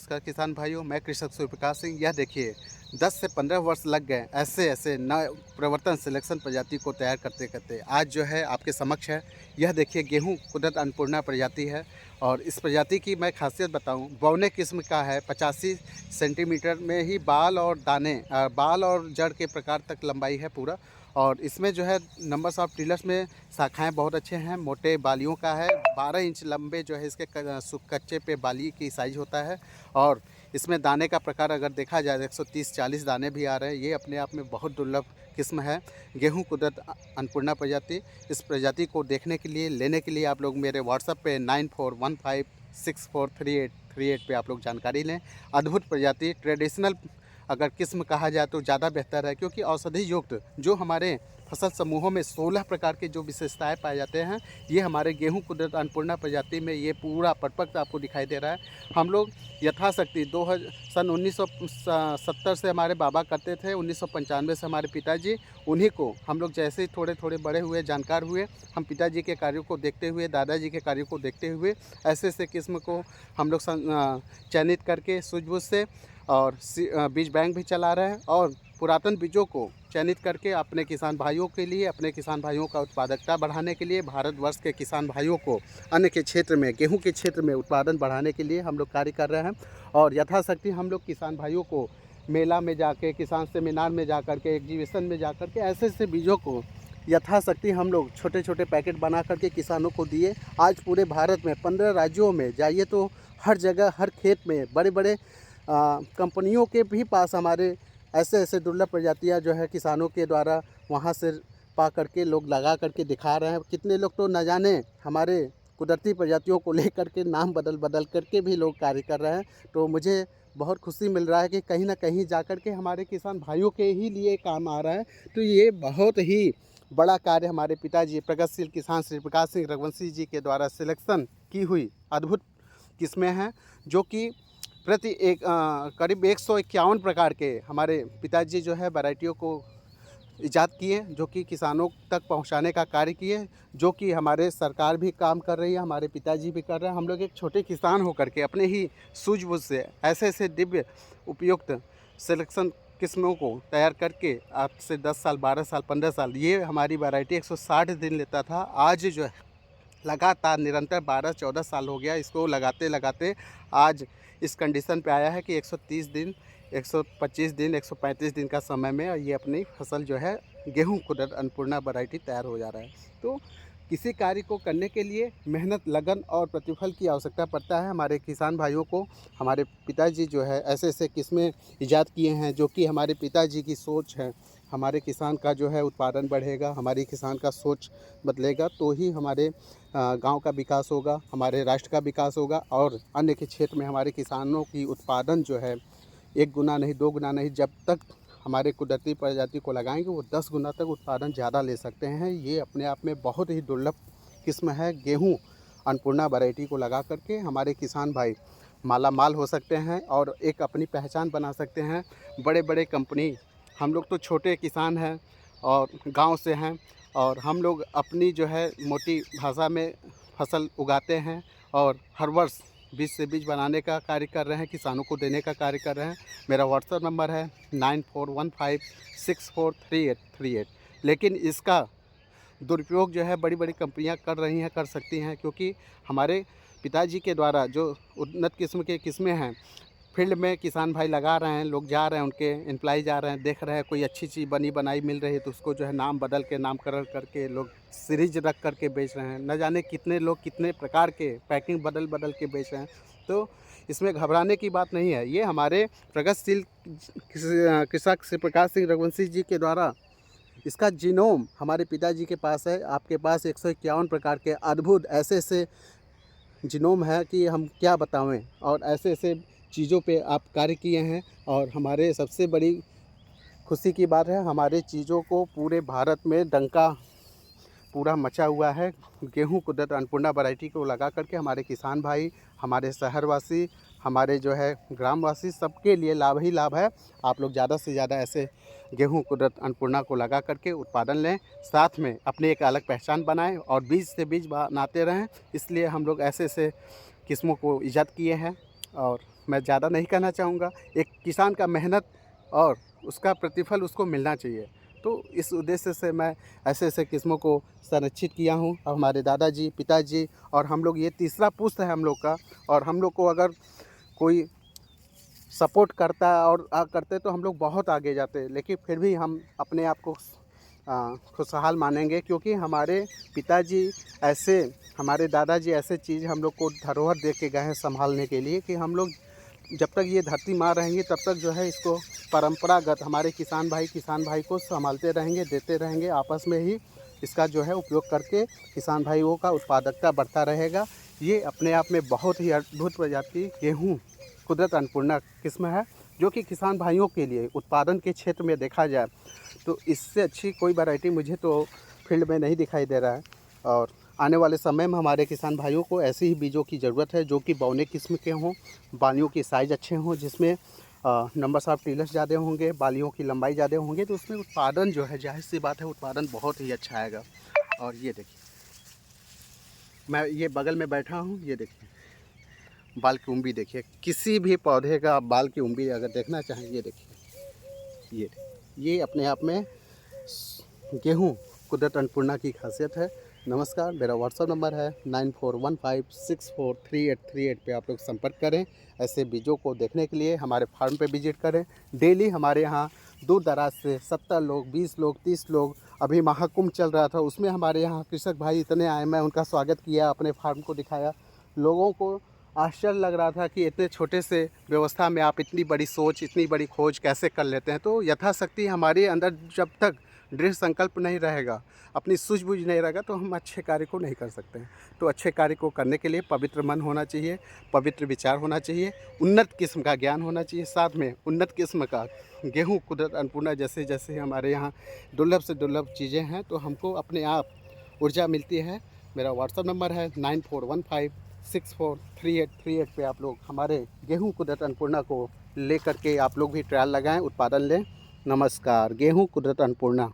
नमस्कार किसान भाइयों, मैं कृषक सूर्यप्रकाश सिंह। यह देखिए 10 से 15 वर्ष लग गए ऐसे ऐसे नए प्रवर्तन सिलेक्शन प्रजाति को तैयार करते करते आज जो है आपके समक्ष है। यह देखिए गेहूं कुदरत अन्नपूर्णा प्रजाति है और इस प्रजाति की मैं खासियत बताऊं, बौने किस्म का है। 85 सेंटीमीटर में ही बाल और दाने बाल और जड़ के प्रकार तक लंबाई है पूरा। और इसमें जो है नंबर्स ऑफ टिलर्स में शाखाएं बहुत अच्छे हैं, मोटे बालियों का है। 12 इंच लंबे जो है इसके कच्चे पे बाली की साइज होता है। और इसमें दाने का प्रकार अगर देखा जाए 130-40 दाने भी आ रहे हैं। ये अपने आप में बहुत दुर्लभ किस्म है गेहूं कुदरत अन्नपूर्णा प्रजाति। इस प्रजाति को देखने के लिए, लेने के लिए आप लोग मेरे व्हाट्सएप पे 9415643838 पे आप लोग जानकारी लें। अद्भुत प्रजाति, ट्रेडिशनल अगर किस्म कहा जाए तो ज़्यादा बेहतर है, क्योंकि औषधि युक्त जो हमारे फसल समूहों में 16 प्रकार के जो विशेषताएं पाए जाते हैं, ये हमारे गेहूं कुदरत अन्नपूर्णा प्रजाति में ये पूरा परफेक्ट आपको दिखाई दे रहा है। हम लोग यथाशक्ति सन 1970 से हमारे बाबा करते थे, 1995 से हमारे पिताजी, उन्हीं को हम लोग जैसे ही थोड़े थोड़े बड़े हुए, जानकार हुए, हम पिताजी के कार्यों को देखते हुए, दादाजी के कार्यों को देखते हुए ऐसे ऐसे किस्म को हम लोग चयनित करके सूझबूझ से और बीज बैंक भी चला रहे हैं। और पुरातन बीजों को चयनित करके अपने किसान भाइयों के लिए, अपने किसान भाइयों का उत्पादकता बढ़ाने के लिए, भारतवर्ष के किसान भाइयों को अन्न के क्षेत्र में, गेहूं के क्षेत्र में उत्पादन बढ़ाने के लिए हम लोग कार्य कर रहे हैं। और यथाशक्ति हम लोग किसान भाइयों को मेला में जाके, किसान सेमिनार में जा कर के, एग्जीबिशन में जा कर के ऐसे ऐसे बीजों को यथाशक्ति हम लोग छोटे छोटे पैकेट बना करके किसानों को दिए। आज पूरे भारत में 15 राज्यों में जाइए तो हर जगह, हर खेत में बड़े बड़े कंपनियों के भी पास हमारे ऐसे ऐसे दुर्लभ प्रजातियां जो है किसानों के द्वारा वहां से पा करके लोग लगा करके दिखा रहे हैं। कितने लोग तो न जाने हमारे कुदरती प्रजातियों को लेकर के नाम बदल बदल करके भी लोग कार्य कर रहे हैं। तो मुझे बहुत खुशी मिल रहा है कि कहीं ना कहीं जा कर के हमारे किसान भाइयों के ही लिए काम आ रहा है। तो ये बहुत ही बड़ा कार्य हमारे पिताजी प्रगतिशील किसान श्री प्रकाश सिंह रघुवंशी जी के द्वारा सिलेक्शन की हुई अद्भुत किस्में हैं, जो कि प्रति एक करीब 151 प्रकार के हमारे पिताजी जो है वैरायटियों को इजाद किए, जो कि किसानों तक पहुंचाने का कार्य किए, जो कि हमारे सरकार भी काम कर रही है, हमारे पिताजी भी कर रहे हैं। हम लोग एक छोटे किसान होकर के अपने ही सूझबूझ से ऐसे ऐसे दिव्य उपयुक्त सिलेक्शन किस्मों को तैयार करके आज से 10 साल, 12 साल, 15 साल ये हमारी वैरायटी 160 दिन लेता था। आज जो है लगातार निरंतर 12-14 साल हो गया इसको लगाते लगाते आज इस कंडीशन पे आया है कि 130 दिन, 125 दिन, 135 दिन का समय में ये अपनी फसल जो है गेहूं कुदरत अन्नपूर्णा वैरायटी तैयार हो जा रहा है। तो किसी कार्य को करने के लिए मेहनत, लगन और प्रतिफल की आवश्यकता पड़ता है। हमारे किसान भाइयों को हमारे पिताजी जो है ऐसे ऐसे किस्में ईजाद किए हैं, जो कि हमारे पिताजी की सोच है। हमारे किसान का जो है उत्पादन बढ़ेगा, हमारी किसान का सोच बदलेगा तो ही हमारे गांव का विकास होगा, हमारे राष्ट्र का विकास होगा। और अन्य के क्षेत्र में हमारे किसानों की उत्पादन जो है 1 गुना नहीं, 2 गुना नहीं, जब तक हमारे कुदरती प्रजाति को लगाएंगे वो 10 गुना तक उत्पादन ज़्यादा ले सकते हैं। ये अपने आप में बहुत ही दुर्लभ किस्म है। गेहूं अन्नपूर्णा वैरायटी को लगा करके हमारे किसान भाई माला माल हो सकते हैं और एक अपनी पहचान बना सकते हैं। बड़े बड़े कंपनी, हम लोग तो छोटे किसान हैं और गांव से हैं, और हम लोग अपनी जो है मोटी भाषा में फसल उगाते हैं और हर वर्ष बीज से बीज बनाने का कार्य कर रहे हैं, किसानों को देने का कार्य कर रहे हैं। मेरा व्हाट्सएप नंबर है 9415643838। लेकिन इसका दुरुपयोग जो है बड़ी बड़ी कंपनियां कर रही हैं, कर सकती हैं, क्योंकि हमारे पिताजी के द्वारा जो उन्नत किस्म के किस्में हैं फील्ड में किसान भाई लगा रहे हैं, लोग जा रहे हैं, उनके एम्प्लॉय जा रहे हैं, देख रहे हैं कोई अच्छी चीज़ बनी बनाई मिल रही है तो उसको जो है नाम बदल के, नामकरण करके लोग सीरीज रख करके बेच रहे हैं। न जाने कितने लोग कितने प्रकार के पैकिंग बदल बदल के बेच रहे हैं। तो इसमें घबराने की बात नहीं है। ये हमारे प्रगतिशील कृषक श्री प्रकाश सिंह रघुवंशी जी के द्वारा इसका जीनोम हमारे पिताजी के पास है। आपके पास 151 प्रकार के अद्भुत ऐसे ऐसे जीनोम है कि हम क्या बतावें। और ऐसे ऐसे चीज़ों पे आप कार्य किए हैं और हमारे सबसे बड़ी खुशी की बात है, हमारे चीज़ों को पूरे भारत में डंका पूरा मचा हुआ है। गेहूं कुदरत अन्नपूर्णा वैरायटी को लगा करके हमारे किसान भाई, हमारे शहरवासी, हमारे जो है ग्रामवासी, सबके लिए लाभ ही लाभ है। आप लोग ज़्यादा से ज़्यादा ऐसे गेहूं कुदरत अन्नपूर्णा को लगा करके उत्पादन लें, साथ में अपनी एक अलग पहचान बनाएं और बीज से बीज बनाते रहें। इसलिए हम लोग ऐसे ऐसे किस्मों को ईजाद किए हैं और मैं ज़्यादा नहीं कहना चाहूँगा। एक किसान का मेहनत और उसका प्रतिफल उसको मिलना चाहिए। तो इस उद्देश्य से मैं ऐसे-ऐसे किस्मों को संरक्षित किया हूँ और हमारे दादाजी, पिताजी और हम लोग ये तीसरा पुश्त है हम लोग का। और हम लोग को अगर कोई सपोर्ट करता और करते तो हम लोग बहुत आगे जाते, लेकिन फिर भी हम अपने आप को खुशहाल मानेंगे, क्योंकि हमारे पिताजी ऐसे, हमारे दादाजी ऐसे चीज़ हम लोग को धरोहर दे के गए हैं संभालने के लिए, कि हम लोग जब तक ये धरती माँ रहेंगी तब तक जो है इसको परंपरागत हमारे किसान भाई को संभालते रहेंगे, देते रहेंगे। आपस में ही इसका जो है उपयोग करके किसान भाइयों का उत्पादकता बढ़ता रहेगा। ये अपने आप में बहुत ही अद्भुत प्रजाति गेहूँ कुदरत अन्नपूर्णा किस्म है, जो कि किसान भाइयों के लिए उत्पादन के क्षेत्र में देखा जाए तो इससे अच्छी कोई वैरायटी मुझे तो फील्ड में नहीं दिखाई दे रहा है। और आने वाले समय में हमारे किसान भाइयों को ऐसे ही बीजों की ज़रूरत है जो कि बौने किस्म के हों, बालियों की साइज़ अच्छे हों, जिसमें नंबर्स ऑफ टिलर्स ज़्यादा होंगे, बालियों की लंबाई ज़्यादा होंगे, तो उसमें उत्पादन जो है, जाहिर सी बात है, उत्पादन बहुत ही अच्छा आएगा। और ये देखिए, मैं ये बगल में बैठा हूँ, ये देखिए बाल की उम्बी देखिए, किसी भी पौधे का बाल की उम्बी अगर देखना चाहें, ये देखिए, ये अपने आप में गेहूँ कुदरत अन्नपूर्णा की खासियत है। नमस्कार, मेरा व्हाट्सअप नंबर है 9415643838 पे आप लोग संपर्क करें। ऐसे बीजों को देखने के लिए हमारे फार्म पे विजिट करें। डेली हमारे यहाँ दूर दराज से 70 लोग, 20 लोग, 30 लोग, अभी महाकुंभ चल रहा था उसमें हमारे यहाँ कृषक भाई इतने आए, मैं उनका स्वागत किया, अपने फार्म को दिखाया। लोगों को आश्चर्य लग रहा था कि इतने छोटे से व्यवस्था में आप इतनी बड़ी सोच, इतनी बड़ी खोज कैसे कर लेते हैं। तो यथाशक्ति हमारे अंदर जब तक दृढ़ संकल्प नहीं रहेगा, अपनी सूझबूझ नहीं रहेगा, तो हम अच्छे कार्य को नहीं कर सकते हैं। तो अच्छे कार्य को करने के लिए पवित्र मन होना चाहिए, पवित्र विचार होना चाहिए, उन्नत किस्म का ज्ञान होना चाहिए, साथ में उन्नत किस्म का गेहूँ कुदरत अन्नपूर्णा जैसे जैसे हमारे यहाँ दुर्लभ से दुर्लभ चीज़ें हैं, तो हमको अपने आप ऊर्जा मिलती है। मेरा व्हाट्सअप नंबर है 9415643838 पे आप लोग हमारे गेहूँ कुदरत अन्नपूर्णा को ले करके आप लोग भी ट्रायल लगाएं, उत्पादन लें। नमस्कार, गेहूँ कुदरत अन्नपूर्णा।